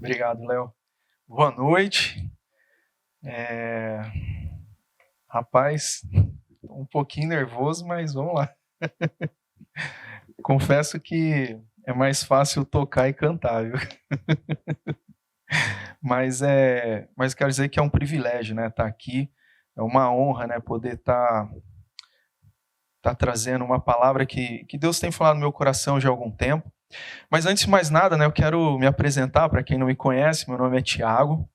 Obrigado, Léo. Boa noite. É... Rapaz, tô um pouquinho nervoso, mas vamos lá. Confesso que é mais fácil tocar e cantar, viu? Mas quero dizer que é um privilégio, né? Estar aqui. É uma honra, né? Poder tá trazendo uma palavra que Deus tem falado no meu coração já há algum tempo. Mas antes de mais nada, né? Eu quero me apresentar para quem não me conhece. Meu nome é Tiago.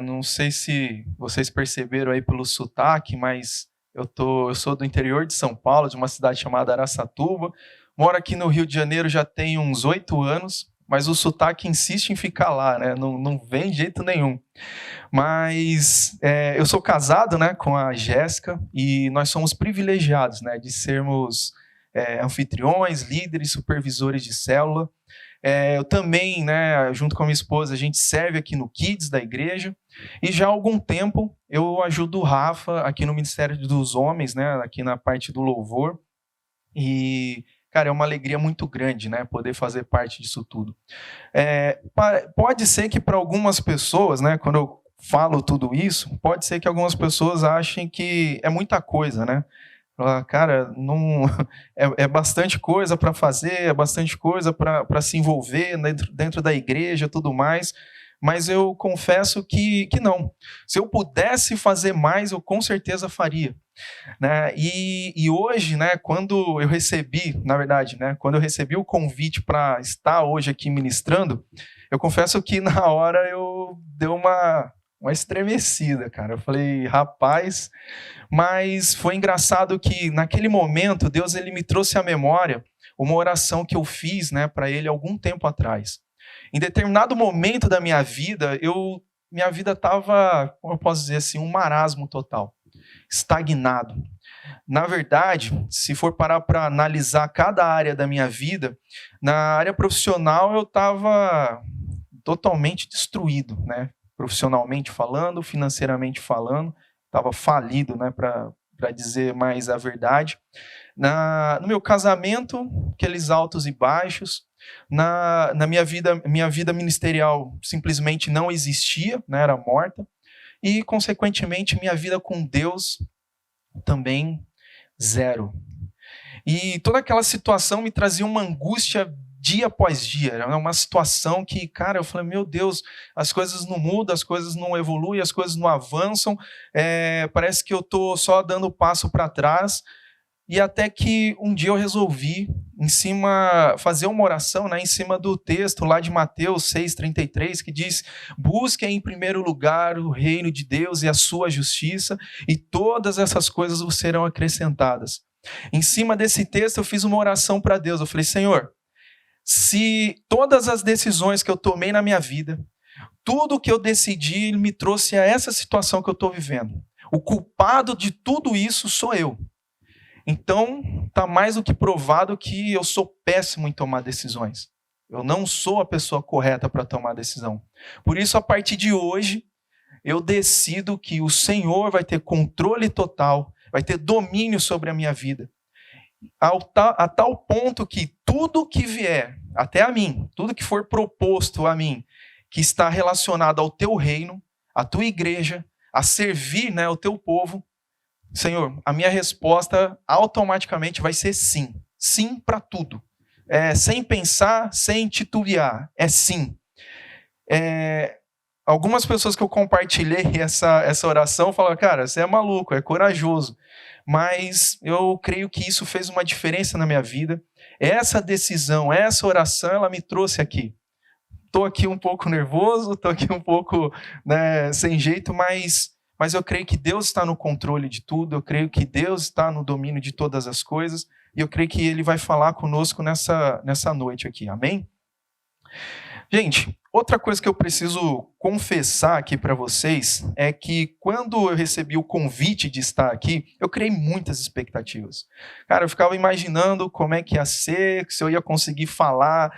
Não sei se vocês perceberam aí pelo sotaque, mas eu sou do interior de São Paulo, de uma cidade chamada Araçatuba. Moro aqui no Rio de Janeiro já tem uns 8 anos, mas o sotaque insiste em ficar lá, né? Não vem de jeito nenhum. Mas eu sou casado, né, com a Jéssica e nós somos privilegiados, né, de sermos anfitriões, líderes, supervisores de célula. Eu também, né, junto com a minha esposa, a gente serve aqui no Kids da igreja. E já há algum tempo eu ajudo o Rafa aqui no Ministério dos Homens, né, aqui na parte do louvor. E, cara, é uma alegria muito grande, né, poder fazer parte disso tudo. Pode ser que para algumas pessoas, né, quando eu falo tudo isso, pode ser que algumas pessoas achem que é muita coisa, né? Cara, não é bastante coisa para fazer, é bastante coisa para se envolver dentro da igreja, tudo mais. Mas eu confesso que não. Se eu pudesse fazer mais, eu com certeza faria, né? E hoje, né, quando eu recebi, na verdade, né, quando eu recebi o convite para estar hoje aqui ministrando, eu confesso que na hora eu dei uma estremecida, cara. Eu falei, rapaz, mas foi engraçado que naquele momento Deus ele me trouxe à memória uma oração que eu fiz, né, para ele algum tempo atrás. Em determinado momento da minha vida estava, como eu posso dizer assim, um marasmo total, estagnado. Na verdade, se for parar para analisar cada área da minha vida, na área profissional eu estava totalmente destruído, né? Profissionalmente falando, financeiramente falando, estava falido, né? Para dizer mais a verdade. No meu casamento, aqueles altos e baixos. Na minha vida ministerial simplesmente não existia, né? Era morta. E, consequentemente, minha vida com Deus também zero. E toda aquela situação me trazia uma angústia dia após dia. Era uma situação que, cara, eu falei, meu Deus, as coisas não mudam, as coisas não evoluem, as coisas não avançam, parece que eu estou só dando passo para trás. E até que um dia eu resolvi fazer uma oração, né, em cima do texto lá de Mateus 6,33, que diz: busquem em primeiro lugar o reino de Deus e a sua justiça, e todas essas coisas vos serão acrescentadas. Em cima desse texto eu fiz uma oração para Deus. Eu falei, Senhor, se todas as decisões que eu tomei na minha vida, tudo que eu decidi me trouxe a essa situação que eu estou vivendo, o culpado de tudo isso sou eu. Então, está mais do que provado que eu sou péssimo em tomar decisões. Eu não sou a pessoa correta para tomar decisão. Por isso, a partir de hoje, eu decido que o Senhor vai ter controle total, vai ter domínio sobre a minha vida. A tal ponto que tudo que vier até a mim, tudo que for proposto a mim, que está relacionado ao teu reino, à tua igreja, a servir, né, o teu povo, Senhor, a minha resposta automaticamente vai ser sim. Sim para tudo. Sem pensar, sem titubear. É sim. Algumas pessoas que eu compartilhei essa oração falaram, cara, você é maluco, é corajoso. Mas eu creio que isso fez uma diferença na minha vida. Essa decisão, essa oração, ela me trouxe aqui. Estou aqui um pouco nervoso, estou aqui um pouco, né, sem jeito, mas eu creio que Deus está no controle de tudo, eu creio que Deus está no domínio de todas as coisas, e eu creio que Ele vai falar conosco nessa noite aqui, amém? Gente, outra coisa que eu preciso confessar aqui para vocês é que quando eu recebi o convite de estar aqui, eu criei muitas expectativas. Cara, eu ficava imaginando como é que ia ser, se eu ia conseguir falar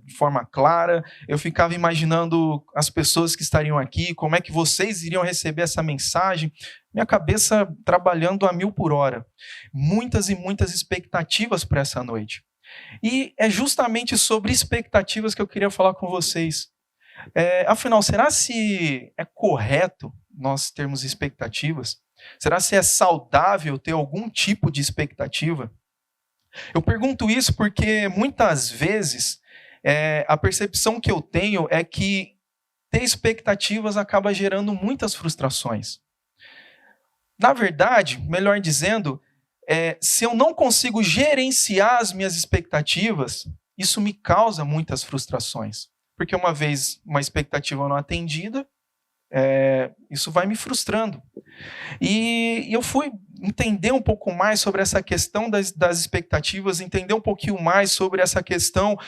de forma clara, eu ficava imaginando as pessoas que estariam aqui, como é que vocês iriam receber essa mensagem, minha cabeça trabalhando a 1000 por hora. Muitas e muitas expectativas para essa noite. E é justamente sobre expectativas que eu queria falar com vocês. Afinal, será se é correto nós termos expectativas? Será se é saudável ter algum tipo de expectativa? Eu pergunto isso porque muitas vezes a percepção que eu tenho é que ter expectativas acaba gerando muitas frustrações. Na verdade, melhor dizendo, se eu não consigo gerenciar as minhas expectativas, isso me causa muitas frustrações. Porque uma vez uma expectativa não atendida, isso vai me frustrando. E eu fui entender um pouco mais sobre essa questão das expectativas, entender um pouquinho mais sobre essa questão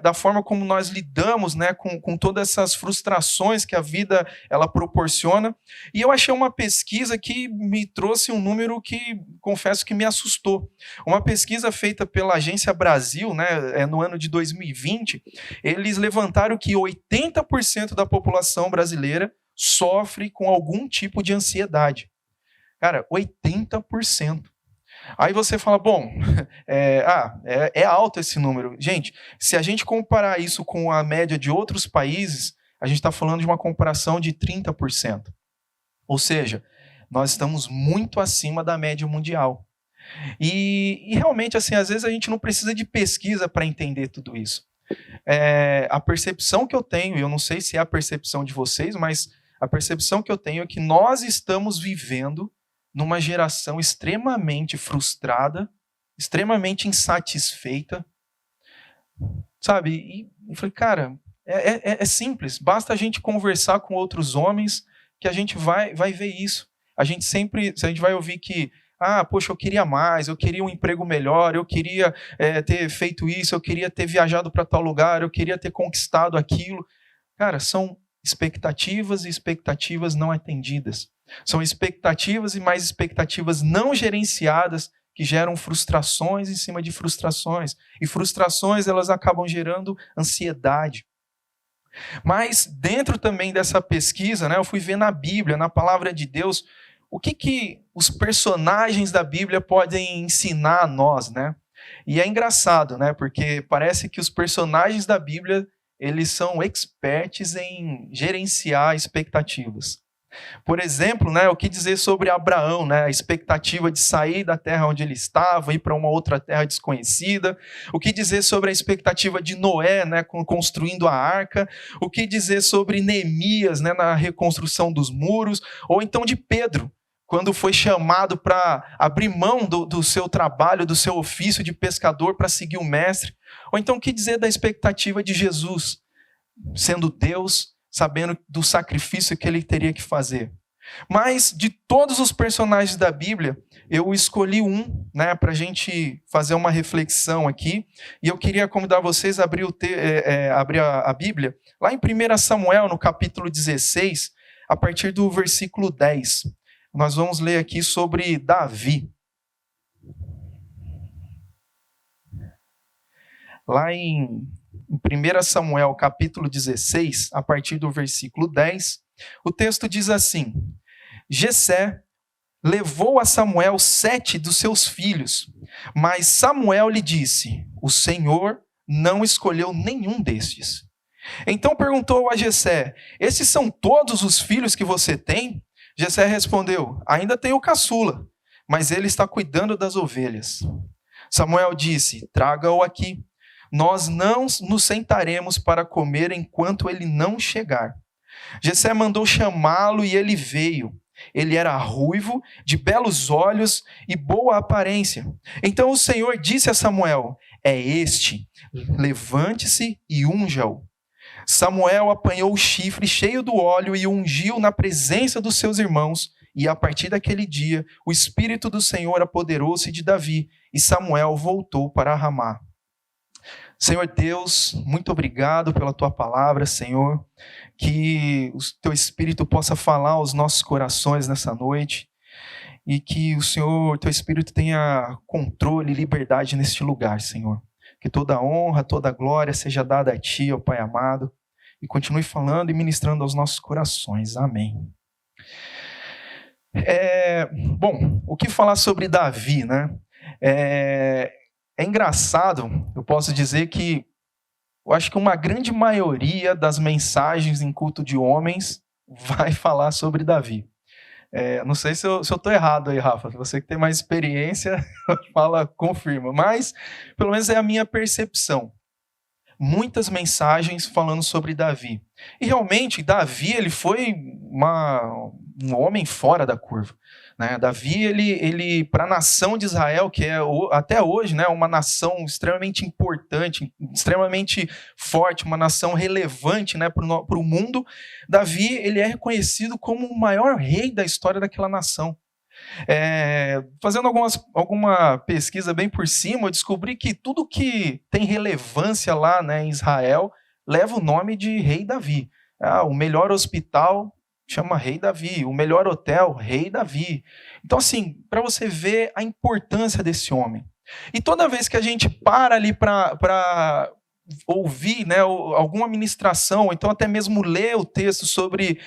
da forma como nós lidamos, né, com todas essas frustrações que a vida ela proporciona. E eu achei uma pesquisa que me trouxe um número que, confesso que me assustou. Uma pesquisa feita pela Agência Brasil, né, no ano de 2020, eles levantaram que 80% da população brasileira sofre com algum tipo de ansiedade. Cara, 80%. Aí você fala, bom, é alto esse número. Gente, se a gente comparar isso com a média de outros países, a gente está falando de uma comparação de 30%. Ou seja, nós estamos muito acima da média mundial. E realmente, assim, às vezes a gente não precisa de pesquisa para entender tudo isso. A percepção que eu tenho, e eu não sei se é a percepção de vocês, mas a percepção que eu tenho é que nós estamos vivendo numa geração extremamente frustrada, extremamente insatisfeita, sabe? E eu falei, cara, é simples, basta a gente conversar com outros homens que a gente vai ver isso. A gente vai ouvir que, poxa, eu queria mais, eu queria um emprego melhor, eu queria ter feito isso, eu queria ter viajado para tal lugar, eu queria ter conquistado aquilo. Cara, são expectativas e expectativas não atendidas. São expectativas e mais expectativas não gerenciadas que geram frustrações em cima de frustrações. E frustrações, elas acabam gerando ansiedade. Mas dentro também dessa pesquisa, né, eu fui ver na Bíblia, na palavra de Deus, o que os personagens da Bíblia podem ensinar a nós, né? E é engraçado, né? Porque parece que os personagens da Bíblia eles são experts em gerenciar expectativas. Por exemplo, né, o que dizer sobre Abraão, né, a expectativa de sair da terra onde ele estava, ir para uma outra terra desconhecida. O que dizer sobre a expectativa de Noé, né, construindo a arca. O que dizer sobre Neemias, né, na reconstrução dos muros. Ou então de Pedro, quando foi chamado para abrir mão do seu trabalho, do seu ofício de pescador para seguir o mestre. Ou então, o que dizer da expectativa de Jesus, sendo Deus, sabendo do sacrifício que ele teria que fazer. Mas, de todos os personagens da Bíblia, eu escolhi um, né, para a gente fazer uma reflexão aqui. E eu queria convidar vocês a abrir, a Bíblia, lá em 1 Samuel, no capítulo 16, a partir do versículo 10. Nós vamos ler aqui sobre Davi. Lá em 1 Samuel, capítulo 16, a partir do versículo 10, o texto diz assim: Jessé levou a Samuel 7 dos seus filhos, mas Samuel lhe disse: o Senhor não escolheu nenhum destes. Então perguntou a Jessé: esses são todos os filhos que você tem? Jessé respondeu: ainda tenho o caçula, mas ele está cuidando das ovelhas. Samuel disse: traga-o aqui. Nós não nos sentaremos para comer enquanto ele não chegar. Jessé mandou chamá-lo e ele veio. Ele era ruivo, de belos olhos e boa aparência. Então o Senhor disse a Samuel: é este, levante-se e unja-o. Samuel apanhou o chifre cheio do óleo e o ungiu na presença dos seus irmãos. E a partir daquele dia, o Espírito do Senhor apoderou-se de Davi e Samuel voltou para Ramá. Senhor Deus, muito obrigado pela tua palavra, Senhor, que o teu Espírito possa falar aos nossos corações nessa noite e que o Senhor, teu Espírito tenha controle e liberdade neste lugar, Senhor. Que toda honra, toda glória seja dada a ti, ó Pai amado, e continue falando e ministrando aos nossos corações. Amém. Bom, o que falar sobre Davi, né? é engraçado, eu posso dizer que eu acho que uma grande maioria das mensagens em culto de homens vai falar sobre Davi. Não sei se eu estou errado aí, Rafa. Você que tem mais experiência, fala, confirma. Mas, pelo menos é a minha percepção. Muitas mensagens falando sobre Davi. E realmente, Davi ele foi um homem fora da curva. Né? Davi, ele para a nação de Israel, que é até hoje, né, uma nação extremamente importante, extremamente forte, uma nação relevante, né, para o mundo, Davi ele é reconhecido como o maior rei da história daquela nação. Fazendo alguma pesquisa bem por cima, eu descobri que tudo que tem relevância lá, né, em Israel leva o nome de Rei Davi. O melhor hospital chama Rei Davi, o melhor hotel, Rei Davi. Então, assim, para você ver a importância desse homem. E toda vez que a gente para ali para ouvir, né, alguma ministração, ou então até mesmo ler o texto sobre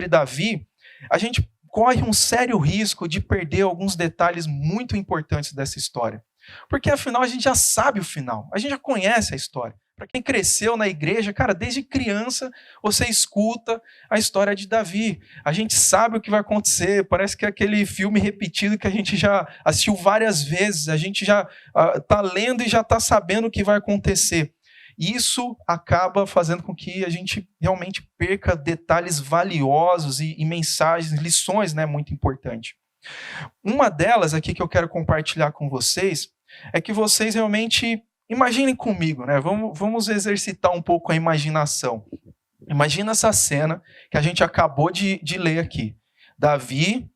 Davi, a gente corre um sério risco de perder alguns detalhes muito importantes dessa história. Porque, afinal, a gente já sabe o final. A gente já conhece a história. Para quem cresceu na igreja, cara, desde criança, você escuta a história de Davi. A gente sabe o que vai acontecer. Parece que é aquele filme repetido que a gente já assistiu várias vezes. A gente já está lendo e já está sabendo o que vai acontecer. Isso acaba fazendo com que a gente realmente perca detalhes valiosos e mensagens, lições, né, muito importantes. Uma delas aqui que eu quero compartilhar com vocês é que vocês realmente imaginem comigo, né? Vamos exercitar um pouco a imaginação. Imagina essa cena que a gente acabou de ler aqui. Davi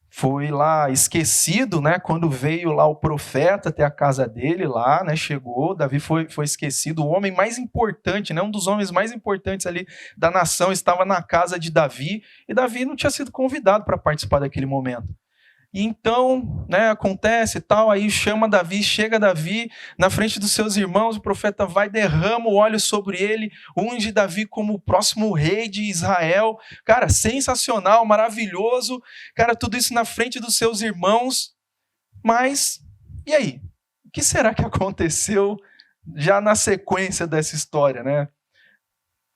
foi lá esquecido, né? Quando veio lá o profeta até a casa dele lá, né? Chegou, Davi foi esquecido. O homem mais importante, né? Um dos homens mais importantes ali da nação estava na casa de Davi e Davi não tinha sido convidado para participar daquele momento. E então, né, acontece e tal, aí chega Davi na frente dos seus irmãos, o profeta vai, derrama o óleo sobre ele, unge Davi como o próximo rei de Israel. Cara, sensacional, maravilhoso, cara, tudo isso na frente dos seus irmãos. Mas, e aí? O que será que aconteceu já na sequência dessa história, né?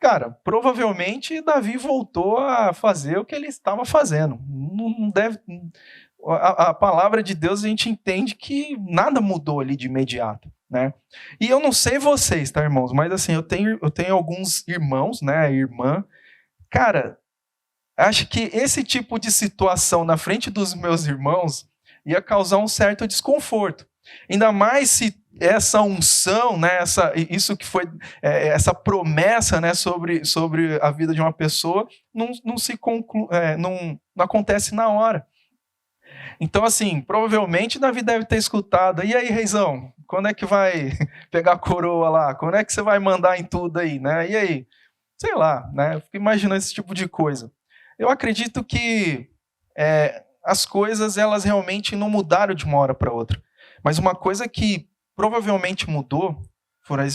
Cara, provavelmente Davi voltou a fazer o que ele estava fazendo. Não deve... A palavra de Deus a gente entende que nada mudou ali de imediato, né? E eu não sei vocês, tá, irmãos? Mas assim, eu tenho alguns irmãos, né, irmã. Cara, acho que esse tipo de situação na frente dos meus irmãos ia causar um certo desconforto. Ainda mais se essa unção, né, isso que foi essa promessa, né, sobre a vida de uma pessoa não acontece na hora. Então, assim, provavelmente Davi deve ter escutado. E aí, reizão, quando é que vai pegar a coroa lá? Quando é que você vai mandar em tudo aí, né? E aí? Sei lá, né? Eu fico imaginando esse tipo de coisa. Eu acredito que as coisas, elas realmente não mudaram de uma hora para outra. Mas uma coisa que provavelmente mudou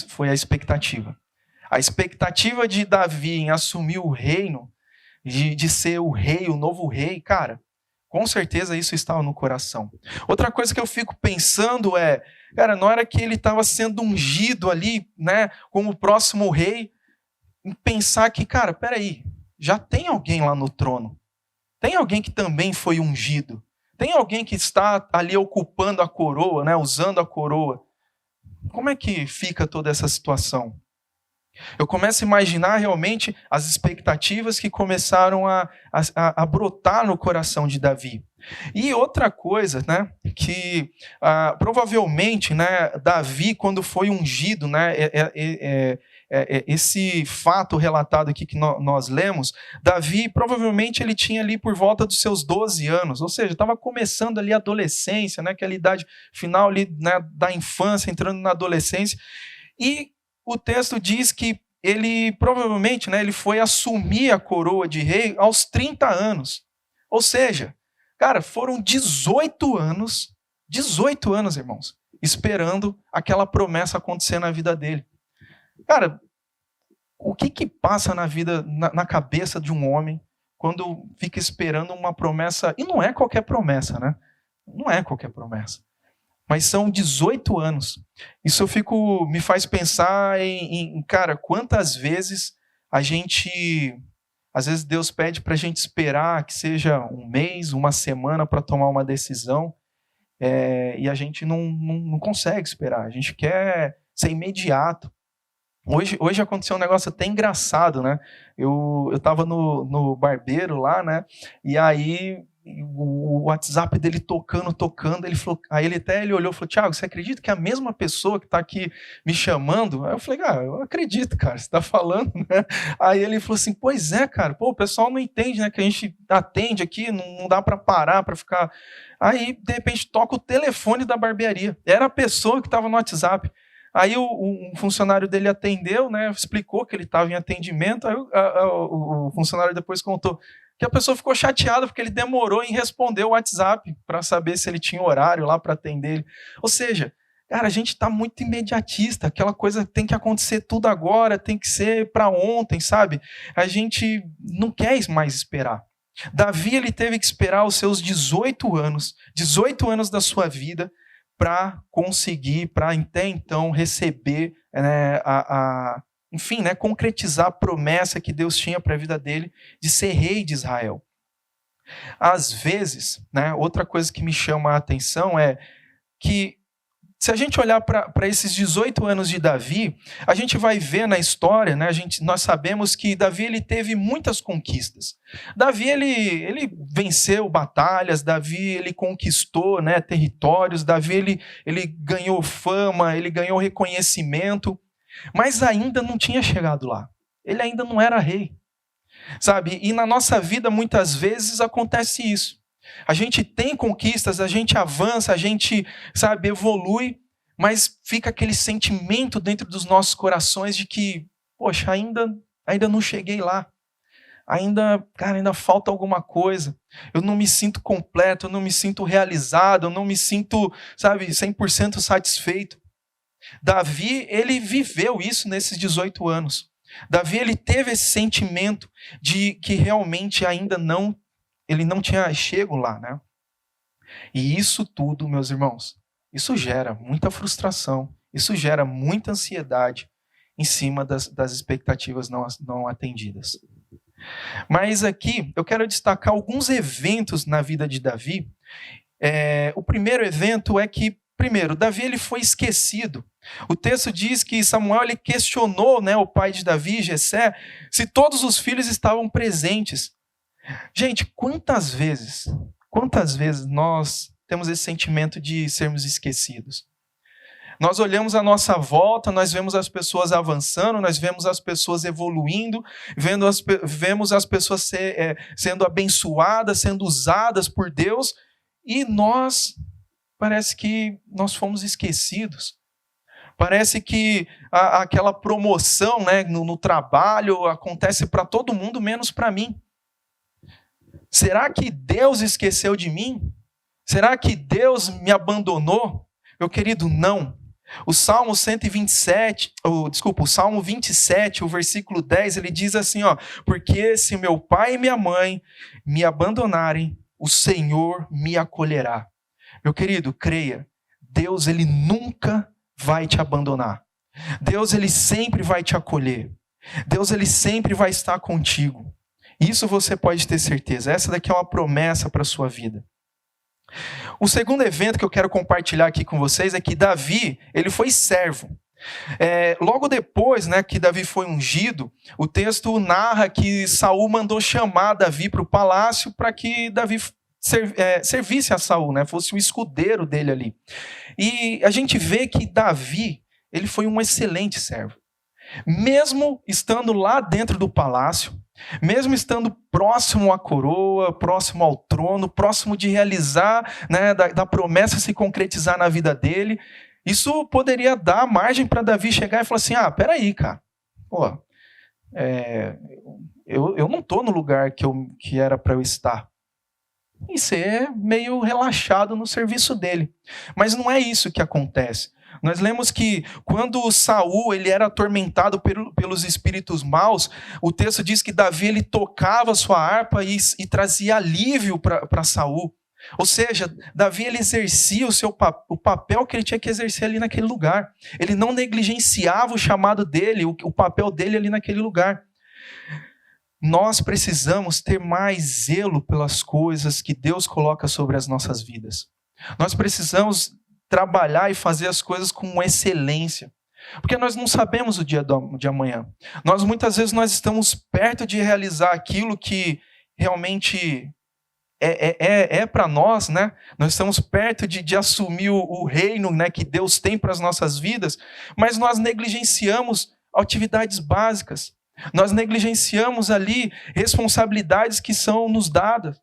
foi a expectativa. A expectativa de Davi em assumir o reino, de ser o rei, o novo rei, cara, com certeza isso estava no coração. Outra coisa que eu fico pensando cara, na hora que ele estava sendo ungido ali, né, como o próximo rei, pensar que, cara, peraí, já tem alguém lá no trono. Tem alguém que também foi ungido. Tem alguém que está ali ocupando a coroa, né, usando a coroa. Como é que fica toda essa situação? Eu começo a imaginar realmente as expectativas que começaram a brotar no coração de Davi. E outra coisa, né, que provavelmente, né, Davi, quando foi ungido, né, esse fato relatado aqui que nós lemos, Davi provavelmente ele tinha ali por volta dos seus 12 anos, ou seja, estava começando ali a adolescência, né, aquela idade final ali, né, da infância, entrando na adolescência, e o texto diz que ele provavelmente, né, ele foi assumir a coroa de rei aos 30 anos. Ou seja, cara, foram 18 anos, irmãos, esperando aquela promessa acontecer na vida dele. Cara, o que passa na vida, na cabeça de um homem quando fica esperando uma promessa? E não é qualquer promessa, né? Não é qualquer promessa. Mas são 18 anos. Isso me faz pensar cara, quantas vezes às vezes Deus pede para a gente esperar que seja um mês, uma semana para tomar uma decisão, e a gente não consegue esperar, a gente quer ser imediato. Hoje aconteceu um negócio até engraçado, né? Eu estava no barbeiro lá, né? E aí o WhatsApp dele tocando, ele olhou e falou: Thiago, você acredita que é a mesma pessoa que está aqui me chamando? Aí eu falei: eu acredito, cara, você está falando, né? Aí ele falou assim: pois é, cara, o pessoal não entende, né, que a gente atende aqui, não dá para parar, para ficar... Aí, de repente, toca o telefone da barbearia, era a pessoa que estava no WhatsApp. Aí um funcionário dele atendeu, né, explicou que ele estava em atendimento, aí o funcionário depois contou que a pessoa ficou chateada porque ele demorou em responder o WhatsApp para saber se ele tinha horário lá para atender ele. Ou seja, cara, a gente está muito imediatista, aquela coisa tem que acontecer tudo agora, tem que ser para ontem, sabe? A gente não quer mais esperar. Davi, ele teve que esperar os seus 18 anos da sua vida, para conseguir, para até então receber, né, enfim, né, concretizar a promessa que Deus tinha para a vida dele de ser rei de Israel. Às vezes, né, outra coisa que me chama a atenção é que, se a gente olhar para esses 18 anos de Davi, a gente vai ver na história, né, nós sabemos que Davi, ele teve muitas conquistas. Davi, ele venceu batalhas, Davi, ele conquistou, né, territórios, Davi, ele ganhou fama, ele ganhou reconhecimento, mas ainda não tinha chegado lá. Ele ainda não era rei, sabe? E na nossa vida, muitas vezes, acontece isso. A gente tem conquistas, a gente avança, a gente, sabe, evolui, mas fica aquele sentimento dentro dos nossos corações de que, poxa, ainda não cheguei lá. Ainda falta alguma coisa. Eu não me sinto completo, eu não me sinto realizado, eu não me sinto, sabe, 100% satisfeito. Davi, ele viveu isso nesses 18 anos. Davi, ele teve esse sentimento de que realmente ele não tinha chego lá, né? E isso tudo, meus irmãos, isso gera muita frustração, isso gera muita ansiedade em cima das expectativas não atendidas. Mas aqui eu quero destacar alguns eventos na vida de Davi. O primeiro evento é que, primeiro, Davi, ele foi esquecido. O texto diz que Samuel, ele questionou, né, o pai de Davi, Jessé, se todos os filhos estavam presentes. Gente, quantas vezes nós temos esse sentimento de sermos esquecidos? Nós olhamos à nossa volta, nós vemos as pessoas avançando, nós vemos as pessoas evoluindo, vemos as pessoas sendo abençoadas, sendo usadas por Deus, e parece que nós fomos esquecidos. Parece que aquela promoção, né, no trabalho acontece para todo mundo, menos para mim. Será que Deus esqueceu de mim? Será que Deus me abandonou? Meu querido, não. O Salmo 27, o versículo 10, ele diz assim, porque se meu pai e minha mãe me abandonarem, o Senhor me acolherá. Meu querido, creia, Deus, ele nunca vai te abandonar. Deus, ele sempre vai te acolher. Deus, ele sempre vai estar contigo. Isso você pode ter certeza. Essa daqui é uma promessa para a sua vida. O segundo evento que eu quero compartilhar aqui com vocês é que Davi, ele foi servo. Logo depois, né, que Davi foi ungido, o texto narra que Saul mandou chamar Davi para o palácio para que Davi servisse a Saul, né, fosse o escudeiro dele ali. E a gente vê que Davi, ele foi um excelente servo. Mesmo estando lá dentro do palácio, mesmo estando próximo à coroa, próximo ao trono, próximo de realizar, né, da promessa se concretizar na vida dele, isso poderia dar margem para Davi chegar e falar assim, peraí, cara, eu não estou no lugar que era para eu estar. E ser meio relaxado no serviço dele. Mas não é isso que acontece. Nós lemos que quando Saul ele era atormentado pelos espíritos maus, o texto diz que Davi ele tocava sua harpa e trazia alívio para Saul. Ou seja, Davi ele exercia o papel que ele tinha que exercer ali naquele lugar. Ele não negligenciava o chamado dele, o papel dele ali naquele lugar. Nós precisamos ter mais zelo pelas coisas que Deus coloca sobre as nossas vidas. Nós precisamos trabalhar e fazer as coisas com excelência. Porque nós não sabemos o dia de amanhã. Muitas vezes nós estamos perto de realizar aquilo que realmente é para nós, né? Nós estamos perto de assumir o reino, né, que Deus tem para as nossas vidas, mas nós negligenciamos atividades básicas. Nós negligenciamos ali responsabilidades que são nos dadas.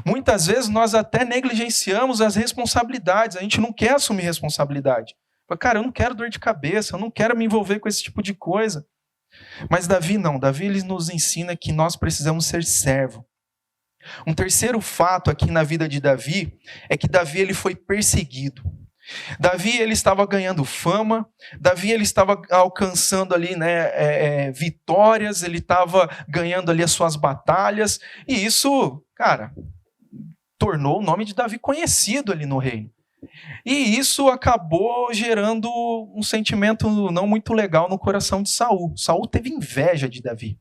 Muitas vezes nós até negligenciamos as responsabilidades. A gente não quer assumir responsabilidade. Cara, eu não quero dor de cabeça, eu não quero me envolver com esse tipo de coisa. Mas Davi não. Davi ele nos ensina que nós precisamos ser servo. Um terceiro fato aqui na vida de Davi é que Davi ele foi perseguido. Davi ele estava ganhando fama, Davi ele estava alcançando ali, né, vitórias, ele estava ganhando ali as suas batalhas, e isso, cara, tornou o nome de Davi conhecido ali no reino. E isso acabou gerando um sentimento não muito legal no coração de Saul. Saul teve inveja de Davi.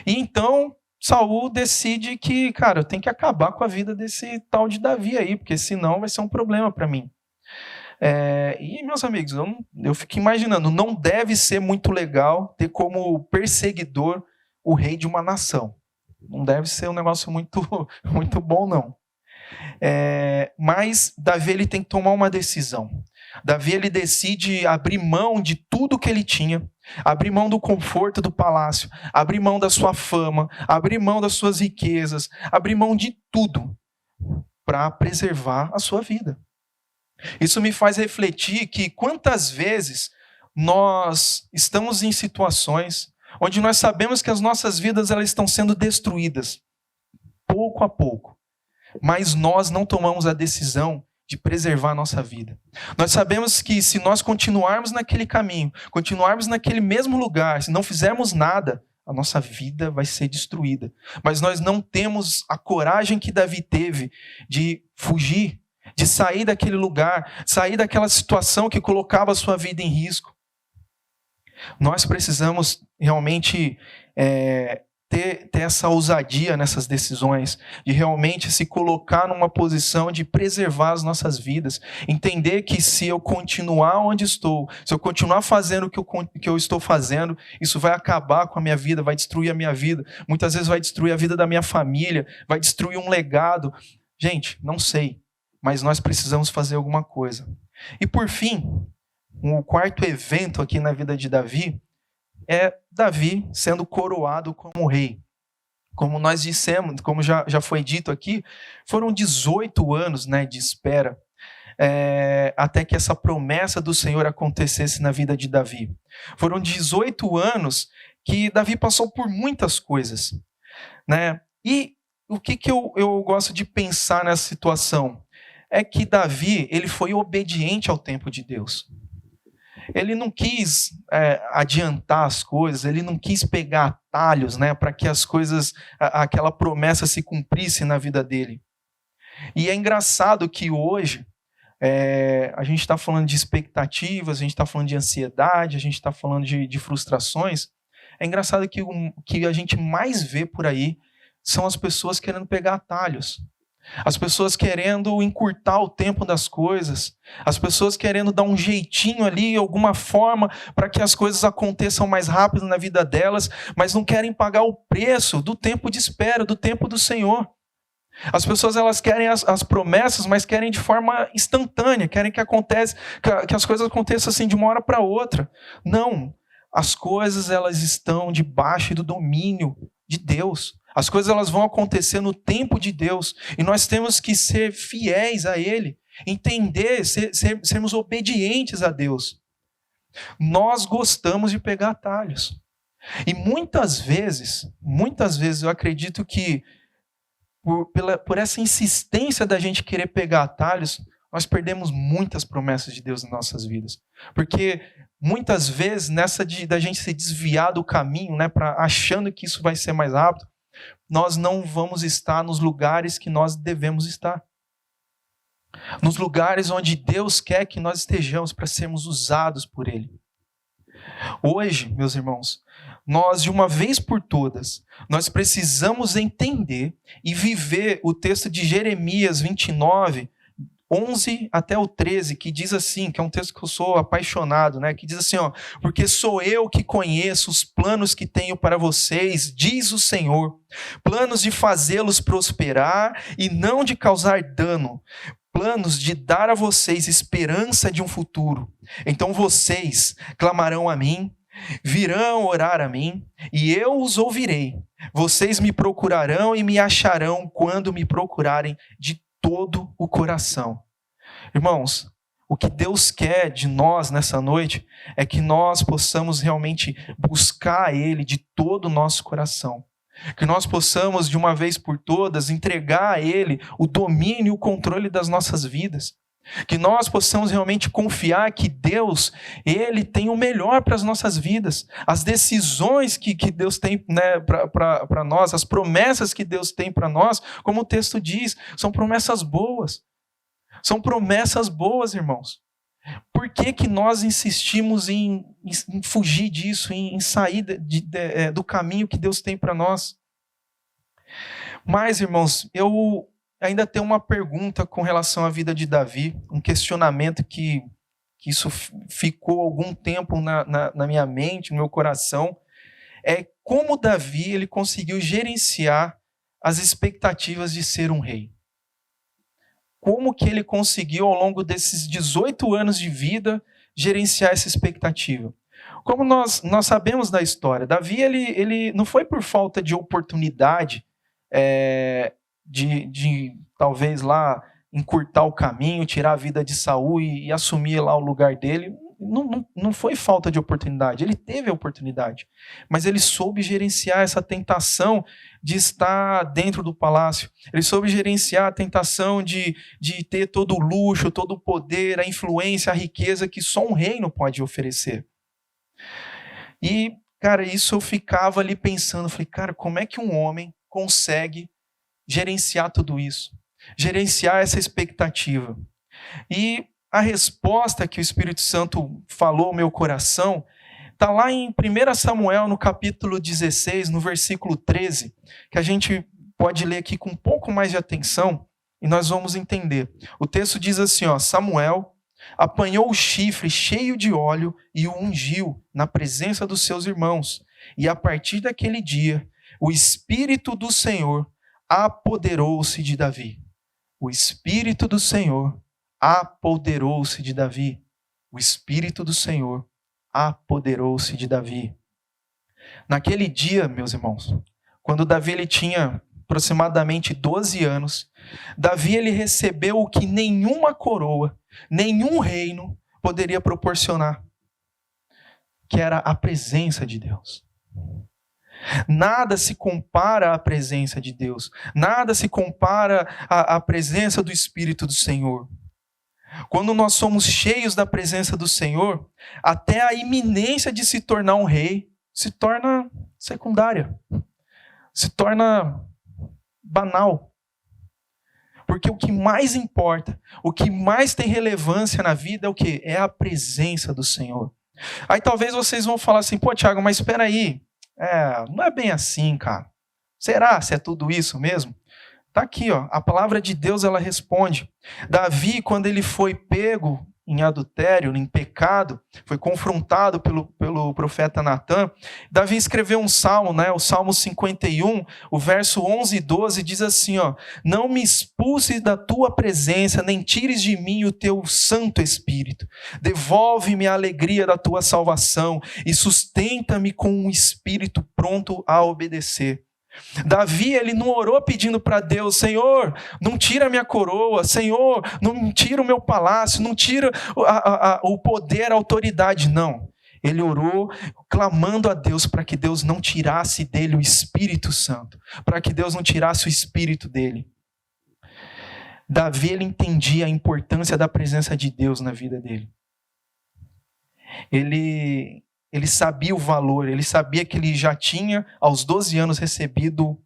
E então Saul decide que, cara, eu tenho que acabar com a vida desse tal de Davi aí, porque senão vai ser um problema para mim. E, meus amigos, eu fico imaginando, não deve ser muito legal ter como perseguidor o rei de uma nação. Não deve ser um negócio muito, muito bom, não. Mas Davi ele tem que tomar uma decisão. Davi ele decide abrir mão de tudo que ele tinha, abrir mão do conforto do palácio, abrir mão da sua fama, abrir mão das suas riquezas, abrir mão de tudo para preservar a sua vida. Isso me faz refletir que quantas vezes nós estamos em situações onde nós sabemos que as nossas vidas elas estão sendo destruídas, pouco a pouco, mas nós não tomamos a decisão de preservar a nossa vida. Nós sabemos que se nós continuarmos naquele caminho, continuarmos naquele mesmo lugar, se não fizermos nada, a nossa vida vai ser destruída. Mas nós não temos a coragem que Davi teve de fugir, de sair daquele lugar, sair daquela situação que colocava a sua vida em risco. Nós precisamos realmente ter essa ousadia nessas decisões, de realmente se colocar numa posição de preservar as nossas vidas, entender que se eu continuar onde estou, se eu continuar fazendo o que eu estou fazendo, isso vai acabar com a minha vida, vai destruir a minha vida, muitas vezes vai destruir a vida da minha família, vai destruir um legado. Gente, não sei, mas nós precisamos fazer alguma coisa. E por fim, o quarto evento aqui na vida de Davi é Davi sendo coroado como rei. Como nós dissemos, como já foi dito aqui, foram 18 anos, né, de espera até que essa promessa do Senhor acontecesse na vida de Davi. Foram 18 anos que Davi passou por muitas coisas, né? E o que eu gosto de pensar nessa situação? É que Davi ele foi obediente ao tempo de Deus. Ele não quis adiantar as coisas, ele não quis pegar atalhos, né, para que as coisas, aquela promessa se cumprisse na vida dele. E é engraçado que hoje a gente está falando de expectativas, a gente está falando de ansiedade, a gente está falando de frustrações. É engraçado que o que a gente mais vê por aí são as pessoas querendo pegar atalhos. As pessoas querendo encurtar o tempo das coisas, as pessoas querendo dar um jeitinho ali, alguma forma, para que as coisas aconteçam mais rápido na vida delas, mas não querem pagar o preço do tempo de espera, do tempo do Senhor. As pessoas elas querem as promessas, mas querem de forma instantânea, querem que as coisas aconteçam assim de uma hora para outra. Não, as coisas elas estão debaixo do domínio de Deus. As coisas elas vão acontecer no tempo de Deus. E nós temos que ser fiéis a Ele. Entender, sermos obedientes a Deus. Nós gostamos de pegar atalhos. E muitas vezes eu acredito que por essa insistência da gente querer pegar atalhos, nós perdemos muitas promessas de Deus em nossas vidas. Porque muitas vezes, da gente se desviar do caminho, né, achando que isso vai ser mais rápido, nós não vamos estar nos lugares que nós devemos estar. nos lugares onde Deus quer que nós estejamos para sermos usados por Ele. Hoje, meus irmãos, nós de uma vez por todas, nós precisamos entender e viver o texto de Jeremias 29, 11 até o 13, que diz assim, que é um texto que eu sou apaixonado, né? Que diz assim, ó, porque sou eu que conheço os planos que tenho para vocês, diz o Senhor, planos de fazê-los prosperar e não de causar dano, planos de dar a vocês esperança de um futuro. Então vocês clamarão a mim, virão orar a mim, e eu os ouvirei. Vocês me procurarão e me acharão quando me procurarem de todo o coração. Irmãos, o que Deus quer de nós nessa noite é que nós possamos realmente buscar Ele de todo o nosso coração. Que nós possamos, de uma vez por todas, entregar a Ele o domínio e o controle das nossas vidas. Que nós possamos realmente confiar que Deus, Ele tem o melhor para as nossas vidas. As decisões que Deus tem, né, para nós, as promessas que Deus tem para nós, como o texto diz, são promessas boas. São promessas boas, irmãos. Por que nós insistimos em fugir disso, em sair do caminho que Deus tem para nós? Mas, irmãos, eu ainda tenho uma pergunta com relação à vida de Davi, um questionamento que isso ficou algum tempo na minha mente, no meu coração, é como Davi ele conseguiu gerenciar as expectativas de ser um rei. Como que ele conseguiu, ao longo desses 18 anos de vida, gerenciar essa expectativa? Como nós sabemos da história, Davi ele não foi por falta de oportunidade de talvez lá encurtar o caminho, tirar a vida de Saul e assumir lá o lugar dele. Não foi falta de oportunidade, ele teve a oportunidade, mas ele soube gerenciar essa tentação de estar dentro do palácio, ele soube gerenciar a tentação de ter todo o luxo, todo o poder, a influência, a riqueza que só um reino pode oferecer. E, cara, isso eu ficava ali pensando, falei, cara, como é que um homem consegue gerenciar tudo isso? Gerenciar essa expectativa? E a resposta que o Espírito Santo falou ao meu coração está lá em 1 Samuel, no capítulo 16, no versículo 13, que a gente pode ler aqui com um pouco mais de atenção e nós vamos entender. O texto diz assim, ó, Samuel apanhou o chifre cheio de óleo e o ungiu na presença dos seus irmãos. E a partir daquele dia, o Espírito do Senhor apoderou-se de Davi. O Espírito do Senhor apoderou-se de Davi. O Espírito do Senhor apoderou-se de Davi. Naquele dia, meus irmãos, quando Davi ele tinha aproximadamente 12 anos, Davi ele recebeu o que nenhuma coroa, nenhum reino poderia proporcionar, que era a presença de Deus. Nada se compara à presença de Deus, nada se compara à presença do Espírito do Senhor. Quando nós somos cheios da presença do Senhor, até a iminência de se tornar um rei se torna secundária, se torna banal. Porque o que mais importa, o que mais tem relevância na vida é o quê? É a presença do Senhor. Aí talvez vocês vão falar assim, pô, Thiago, mas espera aí, não é bem assim, cara. Será se é tudo isso mesmo? Está aqui, ó, a palavra de Deus ela responde. Davi, quando ele foi pego em adultério, em pecado, foi confrontado pelo profeta Natã, Davi escreveu um salmo, né, o Salmo 51, o verso 11 e 12, diz assim, ó, não me expulses da tua presença, nem tires de mim o teu Santo Espírito. Devolve-me a alegria da tua salvação e sustenta-me com um espírito pronto a obedecer. Davi, ele não orou pedindo para Deus, Senhor, não tira a minha coroa, Senhor, não tira o meu palácio, não tira o poder, a autoridade, não. Ele orou clamando a Deus para que Deus não tirasse dele o Espírito Santo, para que Deus não tirasse o Espírito dele. Davi, ele entendia a importância da presença de Deus na vida dele. Ele sabia o valor, ele sabia que ele já tinha, aos 12 anos, recebido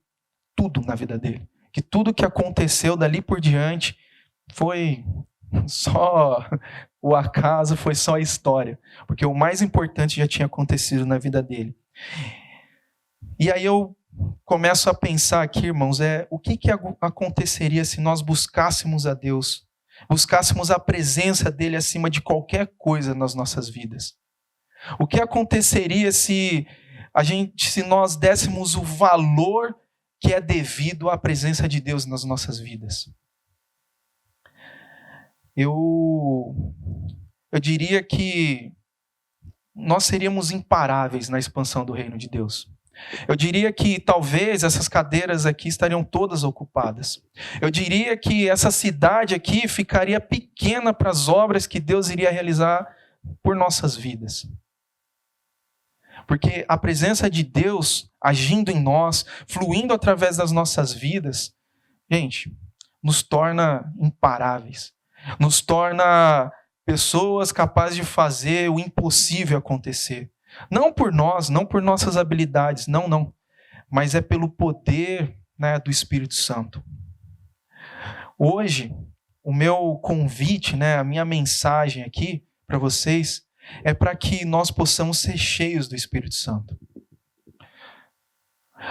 tudo na vida dele. Que tudo que aconteceu dali por diante foi só o acaso, foi só a história, porque o mais importante já tinha acontecido na vida dele. E aí eu começo a pensar aqui, irmãos, o que aconteceria se nós buscássemos a Deus, buscássemos a presença dele acima de qualquer coisa nas nossas vidas? O que aconteceria se nós dessemos o valor que é devido à presença de Deus nas nossas vidas? Eu diria que nós seríamos imparáveis na expansão do reino de Deus. Eu diria que talvez essas cadeiras aqui estariam todas ocupadas. Eu diria que essa cidade aqui ficaria pequena para as obras que Deus iria realizar por nossas vidas. Porque a presença de Deus agindo em nós, fluindo através das nossas vidas, gente, nos torna imparáveis. Nos torna pessoas capazes de fazer o impossível acontecer. Não por nós, não por nossas habilidades, não. Mas é pelo poder, do Espírito Santo. Hoje, o meu convite, a minha mensagem aqui para vocês é para que nós possamos ser cheios do Espírito Santo.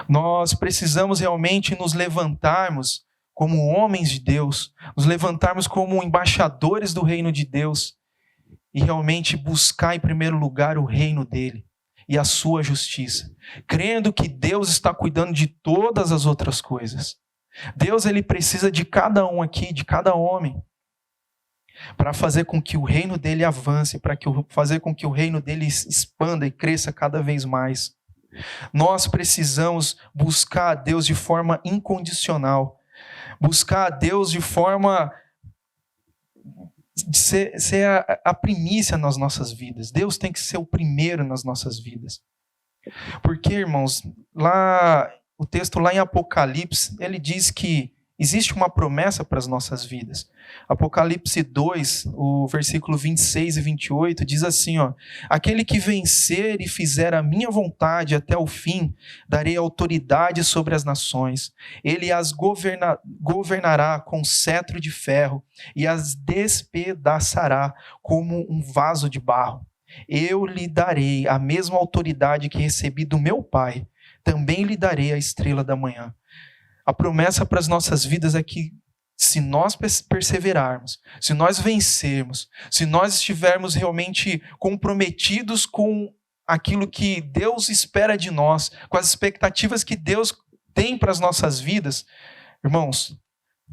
Nós precisamos realmente nos levantarmos como homens de Deus, nos levantarmos como embaixadores do reino de Deus e realmente buscar em primeiro lugar o reino dele e a sua justiça, crendo que Deus está cuidando de todas as outras coisas. Deus, ele precisa de cada um aqui, de cada homem, para fazer com que o reino dele avance, para fazer com que o reino dele expanda e cresça cada vez mais. Nós precisamos buscar a Deus de forma incondicional, buscar a Deus de forma de ser a primícia nas nossas vidas. Deus tem que ser o primeiro nas nossas vidas. Porque, irmãos, o texto lá em Apocalipse, ele diz que existe uma promessa para as nossas vidas. Apocalipse 2, o versículo 26 e 28, diz assim, aquele que vencer e fizer a minha vontade até o fim, darei autoridade sobre as nações. Ele as governará com cetro de ferro e as despedaçará como um vaso de barro. Eu lhe darei a mesma autoridade que recebi do meu Pai. Também lhe darei a estrela da manhã. A promessa para as nossas vidas é que, se nós perseverarmos, se nós vencermos, se nós estivermos realmente comprometidos com aquilo que Deus espera de nós, com as expectativas que Deus tem para as nossas vidas, irmãos,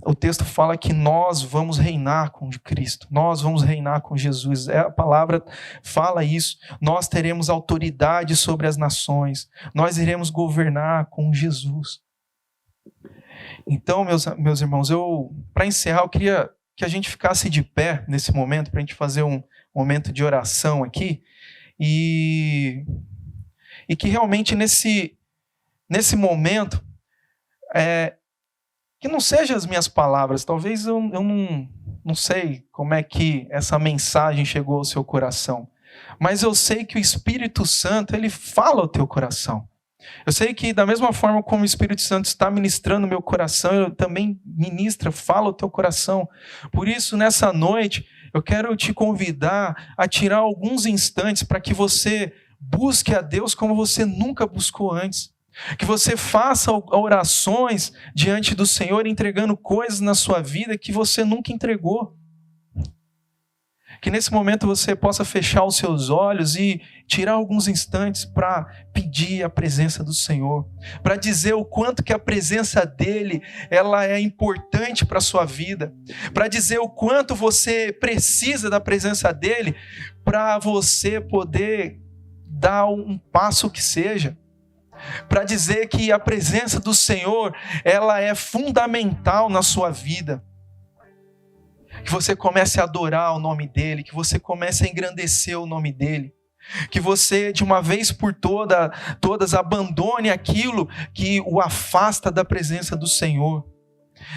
o texto fala que nós vamos reinar com Cristo, nós vamos reinar com Jesus. A palavra fala isso. Nós teremos autoridade sobre as nações, nós iremos governar com Jesus. Então, meus irmãos, para encerrar, eu queria que a gente ficasse de pé nesse momento, para a gente fazer um momento de oração aqui, e que realmente nesse momento, que não sejam as minhas palavras, talvez eu não sei como é que essa mensagem chegou ao seu coração, mas eu sei que o Espírito Santo, ele fala ao teu coração. Eu sei que da mesma forma como o Espírito Santo está ministrando o meu coração, ele também fala ao teu coração. Por isso, nessa noite, eu quero te convidar a tirar alguns instantes para que você busque a Deus como você nunca buscou antes. Que você faça orações diante do Senhor, entregando coisas na sua vida que você nunca entregou. Que nesse momento você possa fechar os seus olhos e tirar alguns instantes para pedir a presença do Senhor, para dizer o quanto que a presença dele, ela é importante para a sua vida, para dizer o quanto você precisa da presença dele para você poder dar um passo que seja, para dizer que a presença do Senhor, ela é fundamental na sua vida. Que você comece a adorar o nome dele, que você comece a engrandecer o nome dele, que você de uma vez por todas abandone aquilo que o afasta da presença do Senhor.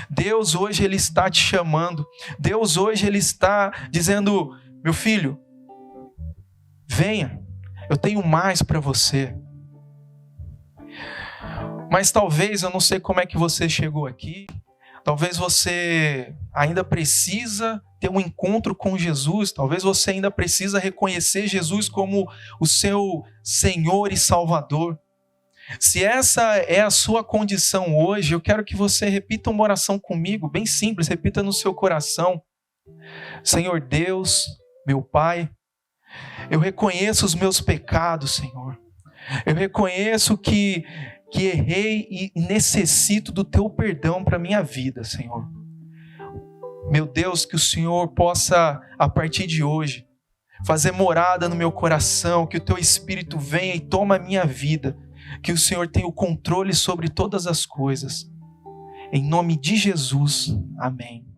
Deus hoje ele está te chamando, Deus hoje ele está dizendo, meu filho, venha, eu tenho mais para você. Mas talvez, eu não sei como é que você chegou aqui, Talvez você ainda precisa ter um encontro com Jesus. Talvez você ainda precisa reconhecer Jesus como o seu Senhor e Salvador. Se essa é a sua condição hoje, eu quero que você repita uma oração comigo, bem simples, repita no seu coração. Senhor Deus, meu Pai, eu reconheço os meus pecados, Senhor. Eu reconheço que errei e necessito do teu perdão para a minha vida, Senhor. Meu Deus, que o Senhor possa, a partir de hoje, fazer morada no meu coração, que o teu Espírito venha e toma a minha vida, que o Senhor tenha o controle sobre todas as coisas. Em nome de Jesus, amém.